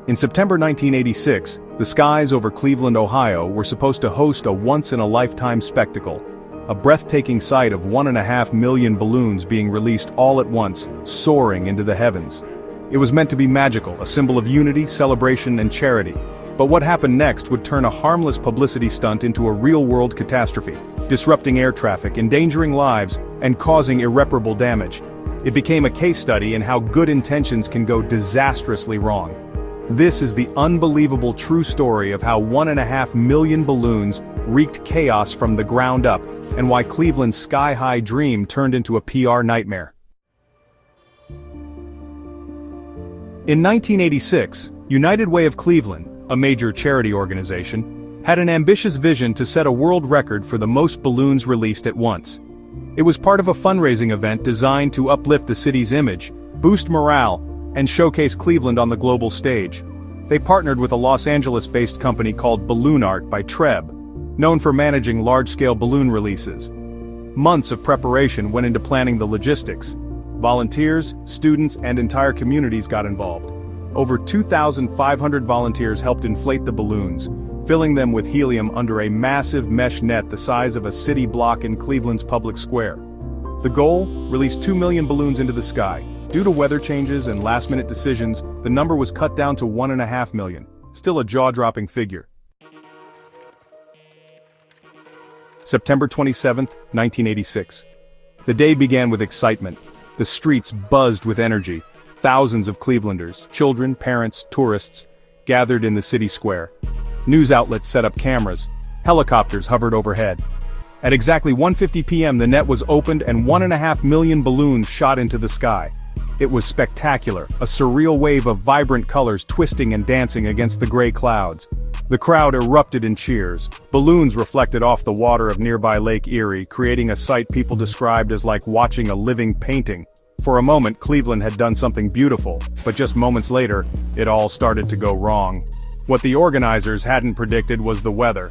In September 1986, the skies over Cleveland, Ohio were supposed to host a once-in-a-lifetime spectacle, a breathtaking sight of 1.5 million balloons being released all at once, soaring into the heavens. It was meant to be magical, a symbol of unity, celebration, and charity. But what happened next would turn a harmless publicity stunt into a real-world catastrophe, disrupting air traffic, endangering lives, and causing irreparable damage. It became a case study in how good intentions can go disastrously wrong. This is the unbelievable true story of how 1.5 million balloons wreaked chaos from the ground up, and why Cleveland's sky-high dream turned into a PR nightmare. In 1986, United Way of Cleveland, a major charity organization, had an ambitious vision to set a world record for the most balloons released at once. It was part of a fundraising event designed to uplift the city's image, boost morale, and showcase Cleveland on the global stage. They partnered with a Los Angeles-based company called Balloon Art by Treb, known for managing large-scale balloon releases. Months of preparation went into planning the logistics. Volunteers, students, and entire communities got involved. Over 2,500 volunteers helped inflate the balloons, filling them with helium under a massive mesh net the size of a city block in Cleveland's public square. The goal? Release 2 million balloons into the sky. Due to weather changes and last-minute decisions, the number was cut down to 1.5 million. Still a jaw-dropping figure. September 27, 1986. The day began with excitement. The streets buzzed with energy. Thousands of Clevelanders, children, parents, tourists, gathered in the city square. News outlets set up cameras. Helicopters hovered overhead. At exactly 1:50 p.m. the net was opened and 1.5 million balloons shot into the sky. It was spectacular, a surreal wave of vibrant colors twisting and dancing against the gray clouds. The crowd erupted in cheers. Balloons reflected off the water of nearby Lake Erie, creating a sight people described as like watching a living painting. For a moment, Cleveland had done something beautiful, but just moments later, it all started to go wrong. What the organizers hadn't predicted was the weather.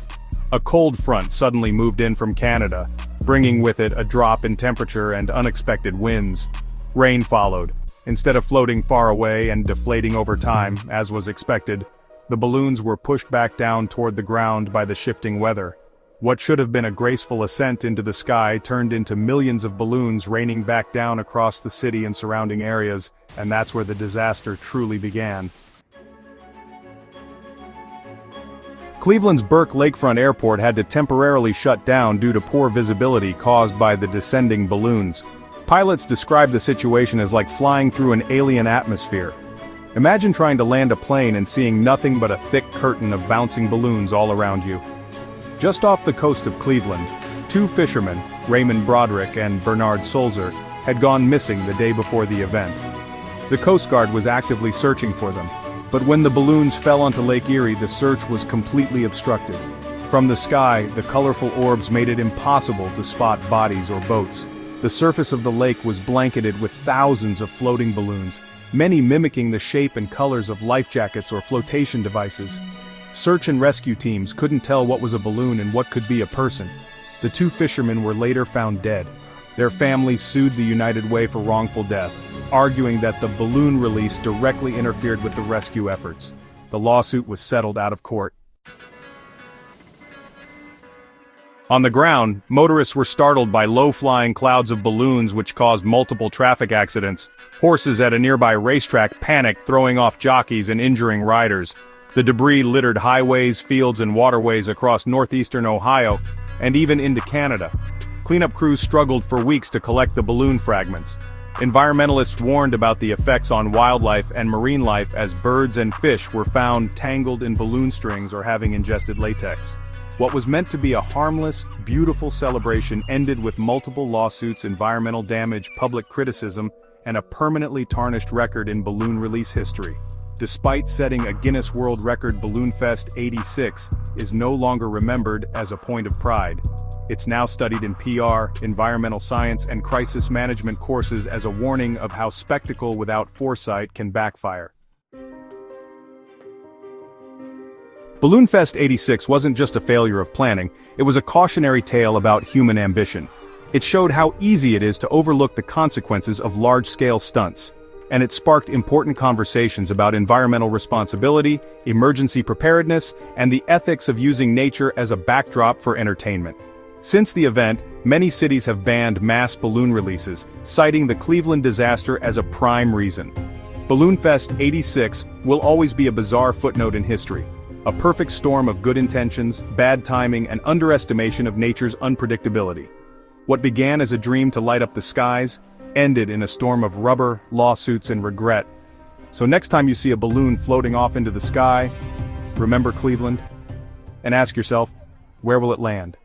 A cold front suddenly moved in from Canada, bringing with it a drop in temperature and unexpected winds. Rain followed. Instead of floating far away and deflating over time, as was expected, the balloons were pushed back down toward the ground by the shifting weather. What should have been a graceful ascent into the sky turned into millions of balloons raining back down across the city and surrounding areas, and that's where the disaster truly began. Cleveland's Burke Lakefront Airport had to temporarily shut down due to poor visibility caused by the descending balloons. Pilots described the situation as like flying through an alien atmosphere. Imagine trying to land a plane and seeing nothing but a thick curtain of bouncing balloons all around you. Just off the coast of Cleveland, two fishermen, Raymond Broderick and Bernard Sulzer, had gone missing the day before the event. The Coast Guard was actively searching for them, but when the balloons fell onto Lake Erie, the search was completely obstructed. From the sky, the colorful orbs made it impossible to spot bodies or boats. The surface of the lake was blanketed with thousands of floating balloons, many mimicking the shape and colors of life jackets or flotation devices. Search and rescue teams couldn't tell what was a balloon and what could be a person. The two fishermen were later found dead. Their families sued the United Way for wrongful death, arguing that the balloon release directly interfered with the rescue efforts. The lawsuit was settled out of court. On the ground, motorists were startled by low-flying clouds of balloons which caused multiple traffic accidents. Horses at a nearby racetrack panicked, throwing off jockeys and injuring riders. The debris littered highways, fields, and waterways across northeastern Ohio, and even into Canada. Cleanup crews struggled for weeks to collect the balloon fragments. Environmentalists warned about the effects on wildlife and marine life as birds and fish were found tangled in balloon strings or having ingested latex. What was meant to be a harmless, beautiful celebration ended with multiple lawsuits, environmental damage, public criticism, and a permanently tarnished record in balloon release history. Despite setting a Guinness World Record, Balloonfest '86 is no longer remembered as a point of pride. It's now studied in PR, environmental science, and crisis management courses as a warning of how spectacle without foresight can backfire. Balloonfest '86 wasn't just a failure of planning, it was a cautionary tale about human ambition. It showed how easy it is to overlook the consequences of large-scale stunts. and it sparked important conversations about environmental responsibility, emergency preparedness, and the ethics of using nature as a backdrop for entertainment. Since the event, many cities have banned mass balloon releases, citing the Cleveland disaster as a prime reason. Balloonfest '86 will always be a bizarre footnote in history, a perfect storm of good intentions, bad timing, and underestimation of nature's unpredictability. What began as a dream to light up the skies, ended in a storm of rubber, lawsuits, and regret. So next time you see a balloon floating off into the sky, remember Cleveland, and ask yourself, where will it land?